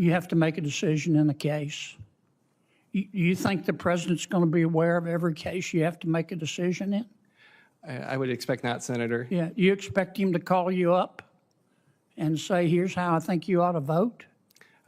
you have to make a decision in a case. You think the president's going to be aware of every case you have to make a decision in? I would expect not, Senator. Yeah. You expect him to call you up and say, here's how I think you ought to vote?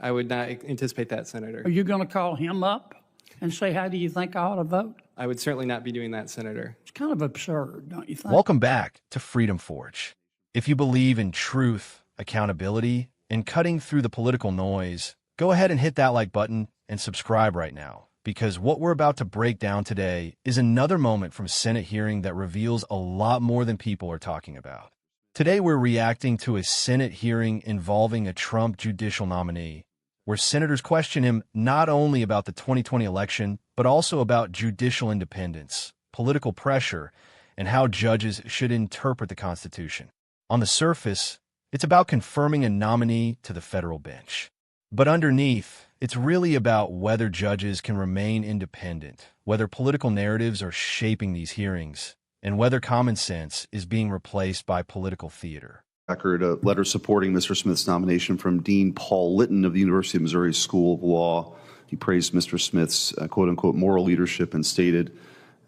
I would not anticipate that, Senator. Are you going to call him up and say, how do you think I ought to vote? I would certainly not be doing that, Senator. It's kind of absurd, don't you think? Welcome back to Freedom Forge. If you believe in truth, accountability, and cutting through the political noise, go ahead and hit that like button and subscribe right now, because what we're about to break down today is another moment from a Senate hearing that reveals a lot more than people are talking about. Today, we're reacting to a Senate hearing involving a Trump judicial nominee, where senators question him not only about the 2020 election, but also about judicial independence, political pressure, and how judges should interpret the Constitution. On the surface, it's about confirming a nominee to the federal bench. But underneath, it's really about whether judges can remain independent, whether political narratives are shaping these hearings, and whether common sense is being replaced by political theater. Record a letter supporting Mr. Smith's nomination from Dean Paul Litton of the University of Missouri School of Law. He praised Mr. Smith's quote-unquote moral leadership and stated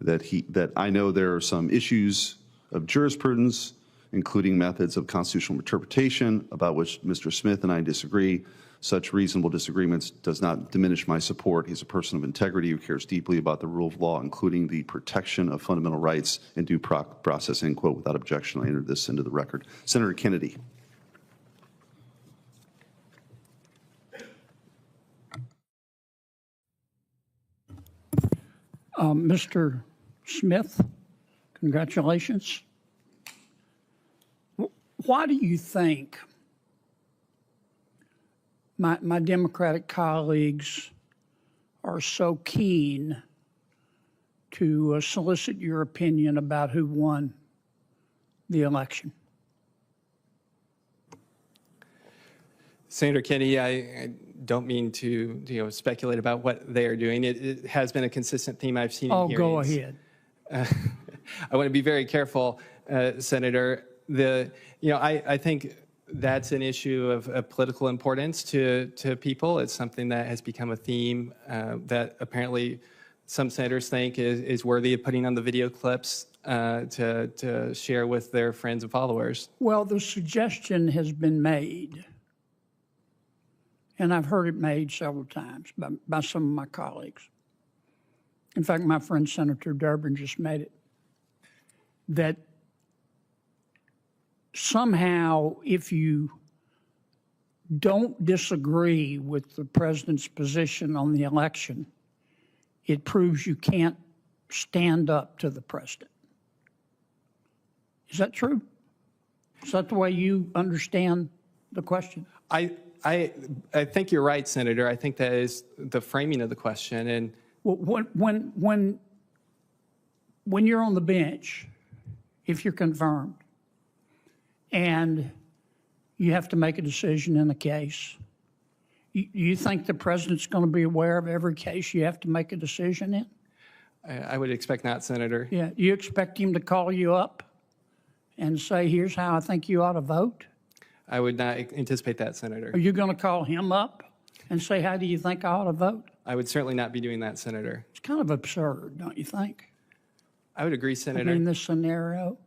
that I know there are some issues of jurisprudence, including methods of constitutional interpretation, about which Mr. Smith and I disagree. Such reasonable disagreements does not diminish my support. He's a person of integrity who cares deeply about the rule of law, including the protection of fundamental rights and due process, end quote. Without objection, I entered this into the record. Senator Kennedy. Mr. Smith, congratulations. Why do you think my Democratic colleagues are so keen to solicit your opinion about who won the election? Senator Kennedy, I don't mean to speculate about what they are doing. It has been a consistent theme I've seen in hearings. Go ahead. I want to be very careful, Senator. I think that's an issue of political importance to people. It's something that has become a theme that apparently some senators think is worthy of putting on the video clips to share with their friends and followers. Well, the suggestion has been made, and I've heard it made several times by some of my colleagues. In fact, my friend Senator Durbin just made it, that somehow if you don't disagree with the president's position on the election, it proves you can't stand up to the president. Is that true? Is that the way you understand the question? I think you're right, Senator. I think that is the framing of the question. And when you're on the bench, if you're confirmed, and you have to make a decision in a case, you think the president's going to be aware of every case you have to make a decision in? I would expect not, Senator. Yeah. You expect him to call you up and say, here's how I think you ought to vote? I would not anticipate that, Senator. Are you going to call him up and say, how do you think I ought to vote? I would certainly not be doing that, Senator. It's kind of absurd, don't you think? I would agree, Senator. In this scenario?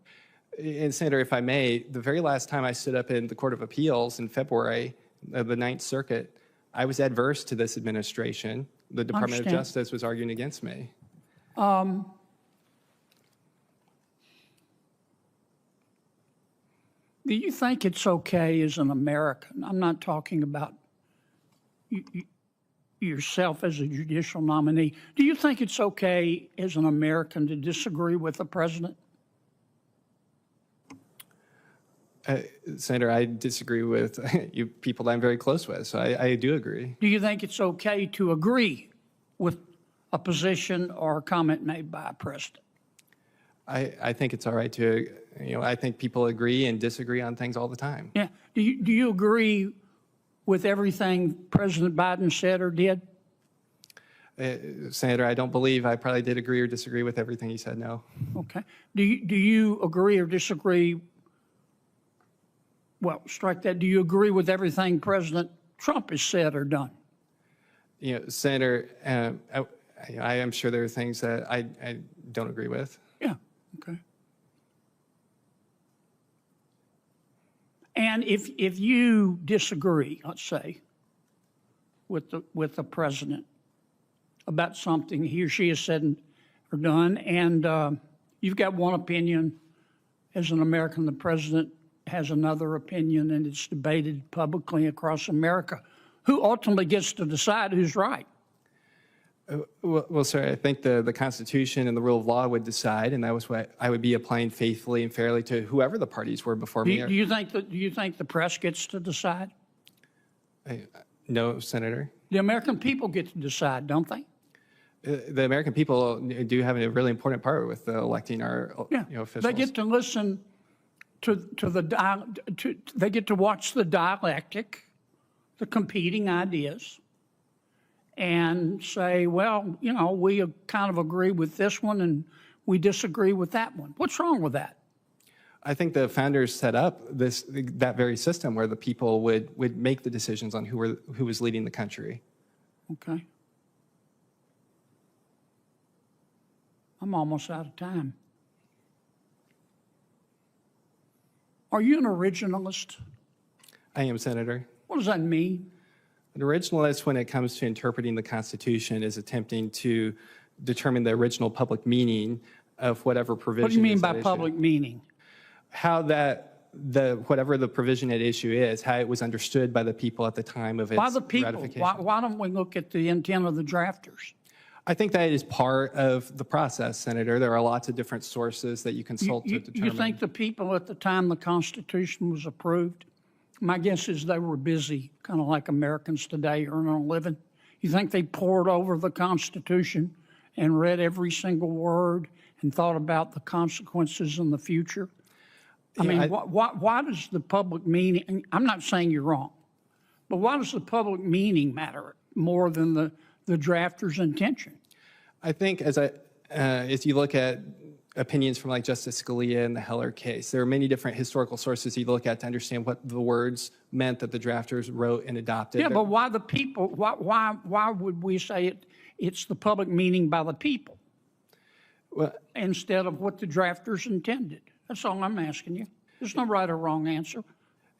And Senator, if I may, the very last time I stood up in the Court of Appeals in February of the Ninth Circuit, I was adverse to this administration. The Department of Justice was arguing against me. Do you think it's okay as an American? I'm not talking about yourself as a judicial nominee. Do you think it's okay as an American to disagree with the president? Senator, I disagree with you people that I'm very close with, so I do agree. Do you think it's okay to agree with a position or a comment made by a president? I think it's all right to, I think people agree and disagree on things all the time. Yeah. Do you agree with everything President Biden said or did? Senator, I don't believe I probably did agree or disagree with everything he said, no. Okay. Do you agree or disagree? Well, strike that. Do you agree with everything President Trump has said or done. Senator, I am sure there are things that I don't agree with. Yeah, okay. And if you disagree, let's say, with the president about something he or she has said or done, and you've got one opinion as an American, the president has another opinion, and it's debated publicly across America, who ultimately gets to decide who's right? Well, sir, I think the Constitution and the rule of law would decide, and that was what I would be applying faithfully and fairly to whoever the parties were before me. Do you think the press gets to decide? No, Senator. The American people get to decide, don't they? The American people do have a really important part with electing our officials. They get to listen to they get to watch the dialectic, the competing ideas, and say, well, we kind of agree with this one and we disagree with that one. What's wrong with that? I think the founders set up that very system where the people would make the decisions on who was leading the country. Okay. I'm almost out of time. Are you an originalist? I am, Senator. What does that mean? An originalist, when it comes to interpreting the Constitution, is attempting to determine the original public meaning of whatever provision. What do you mean by at issue. public meaning? How whatever the provision at issue is, how it was understood by the people at the time of its By the people. ratification. Why don't we look at the intent of the drafters? I think that is part of the process, Senator. There are lots of different sources that you consult to determine. You think the people at the time the Constitution was approved, my guess is they were busy, kind of like Americans today, earning a living. You think they pored over the Constitution and read every single word and thought about the consequences in the future? Why does the public meaning, I'm not saying you're wrong, but why does the public meaning matter more than the drafter's intention? I think as you look at opinions from like Justice Scalia in the Heller case, there are many different historical sources you look at to understand what the words meant that the drafters wrote and adopted. Yeah, but why the people? Why would we say it's the public meaning by the people instead of what the drafters intended? That's all I'm asking you. There's no right or wrong answer.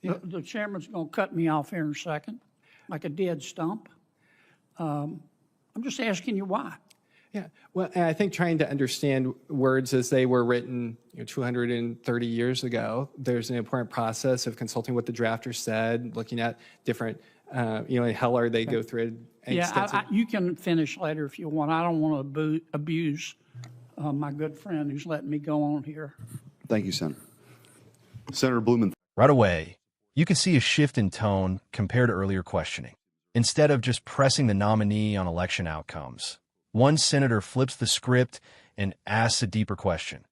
Yeah. The chairman's going to cut me off here in a second, like a dead stump. I'm just asking you why. Yeah, well, and I think trying to understand words as they were written 230 years ago, there's an important process of consulting what the drafters said, looking at different, in Heller, they go through an extensive... you can finish later if you want. I don't want to abuse my good friend who's letting me go on here. Thank you, Senator. Senator Blumenthal. Right away, you can see a shift in tone compared to earlier questioning. Instead of just pressing the nominee on election outcomes, one senator flips the script and asks a deeper question.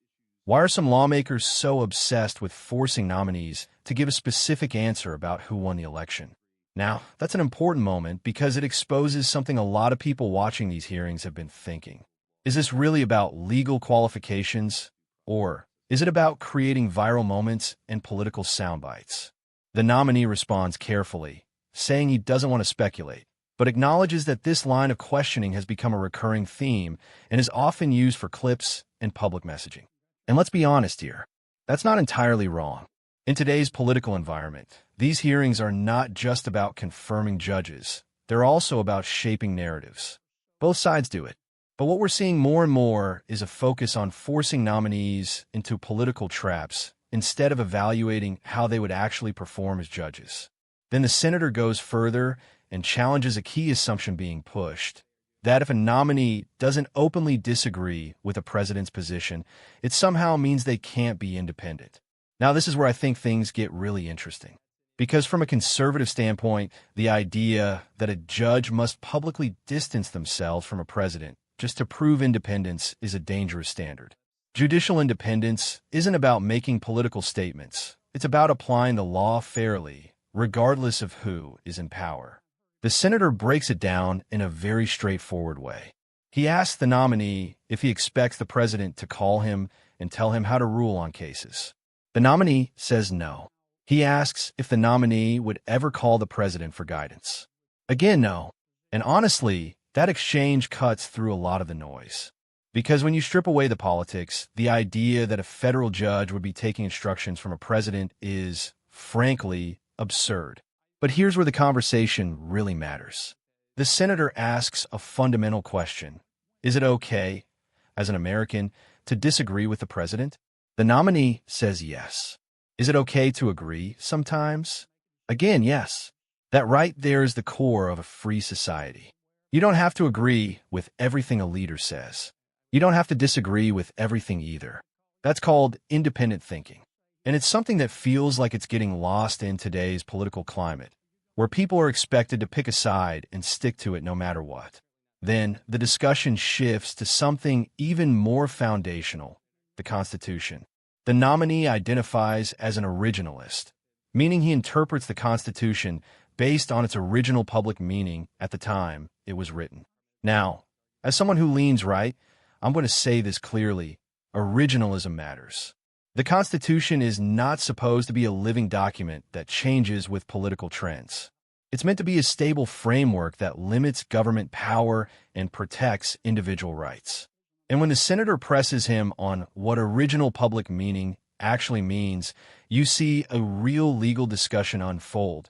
Why are some lawmakers so obsessed with forcing nominees to give a specific answer about who won the election? Now, that's an important moment because it exposes something a lot of people watching these hearings have been thinking. Is this really about legal qualifications, or is it about creating viral moments and political sound bites? The nominee responds carefully, saying he doesn't want to speculate, but acknowledges that this line of questioning has become a recurring theme and is often used for clips and public messaging. And let's be honest here, that's not entirely wrong. In today's political environment, these hearings are not just about confirming judges. They're also about shaping narratives. Both sides do it. But what we're seeing more and more is a focus on forcing nominees into political traps instead of evaluating how they would actually perform as judges. Then the senator goes further and challenges a key assumption being pushed, that if a nominee doesn't openly disagree with a president's position, it somehow means they can't be independent. Now, this is where I think things get really interesting. Because from a conservative standpoint, the idea that a judge must publicly distance themselves from a president just to prove independence is a dangerous standard. Judicial independence isn't about making political statements. It's about applying the law fairly, regardless of who is in power. The senator breaks it down in a very straightforward way. He asks the nominee if he expects the president to call him and tell him how to rule on cases. The nominee says no. He asks if the nominee would ever call the president for guidance. Again, no. And honestly, that exchange cuts through a lot of the noise. Because when you strip away the politics, the idea that a federal judge would be taking instructions from a president is, frankly, absurd. But here's where the conversation really matters. The senator asks a fundamental question. Is it okay, as an American, to disagree with the president? The nominee says yes. Is it okay to agree sometimes? Again, yes. That right there is the core of a free society. You don't have to agree with everything a leader says. You don't have to disagree with everything either. That's called independent thinking. And it's something that feels like it's getting lost in today's political climate, where people are expected to pick a side and stick to it no matter what. Then the discussion shifts to something even more foundational, the Constitution. The nominee identifies as an originalist, meaning he interprets the Constitution based on its original public meaning at the time it was written. Now, as someone who leans right, I'm going to say this clearly. Originalism matters. The Constitution is not supposed to be a living document that changes with political trends. It's meant to be a stable framework that limits government power and protects individual rights. And when the senator presses him on what original public meaning actually means, you see a real legal discussion unfold.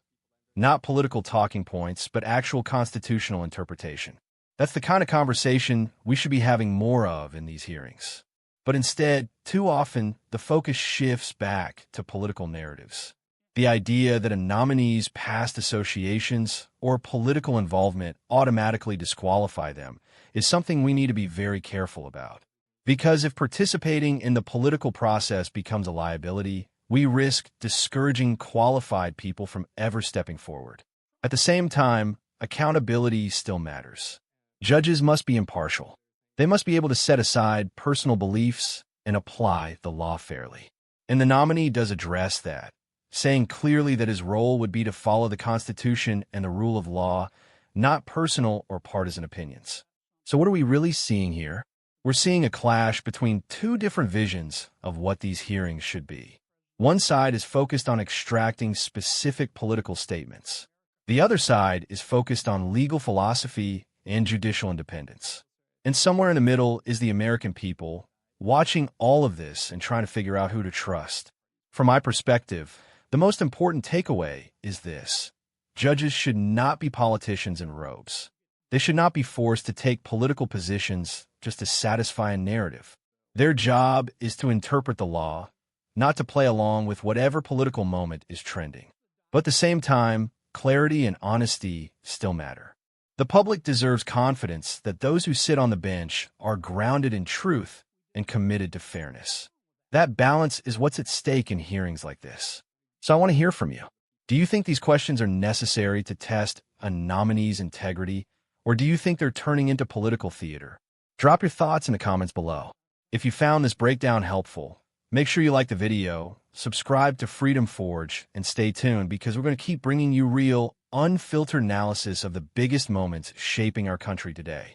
Not political talking points, but actual constitutional interpretation. That's the kind of conversation we should be having more of in these hearings. But instead, too often, the focus shifts back to political narratives. The idea that a nominee's past associations or political involvement automatically disqualify them is something we need to be very careful about. Because if participating in the political process becomes a liability, we risk discouraging qualified people from ever stepping forward. At the same time, accountability still matters. Judges must be impartial. They must be able to set aside personal beliefs and apply the law fairly. And the nominee does address that, saying clearly that his role would be to follow the Constitution and the rule of law, not personal or partisan opinions. So what are we really seeing here? We're seeing a clash between two different visions of what these hearings should be. One side is focused on extracting specific political statements. The other side is focused on legal philosophy and judicial independence. And somewhere in the middle is the American people, watching all of this and trying to figure out who to trust. From my perspective, the most important takeaway is this. Judges should not be politicians in robes. They should not be forced to take political positions just to satisfy a narrative. Their job is to interpret the law, not to play along with whatever political moment is trending. But at the same time, clarity and honesty still matter. The public deserves confidence that those who sit on the bench are grounded in truth and committed to fairness. That balance is what's at stake in hearings like this. So I want to hear from you. Do you think these questions are necessary to test a nominee's integrity, or do you think they're turning into political theater? Drop your thoughts in the comments below. If you found this breakdown helpful, make sure you like the video, subscribe to Freedom Forge, and stay tuned because we're going to keep bringing you real, unfiltered analysis of the biggest moments shaping our country today.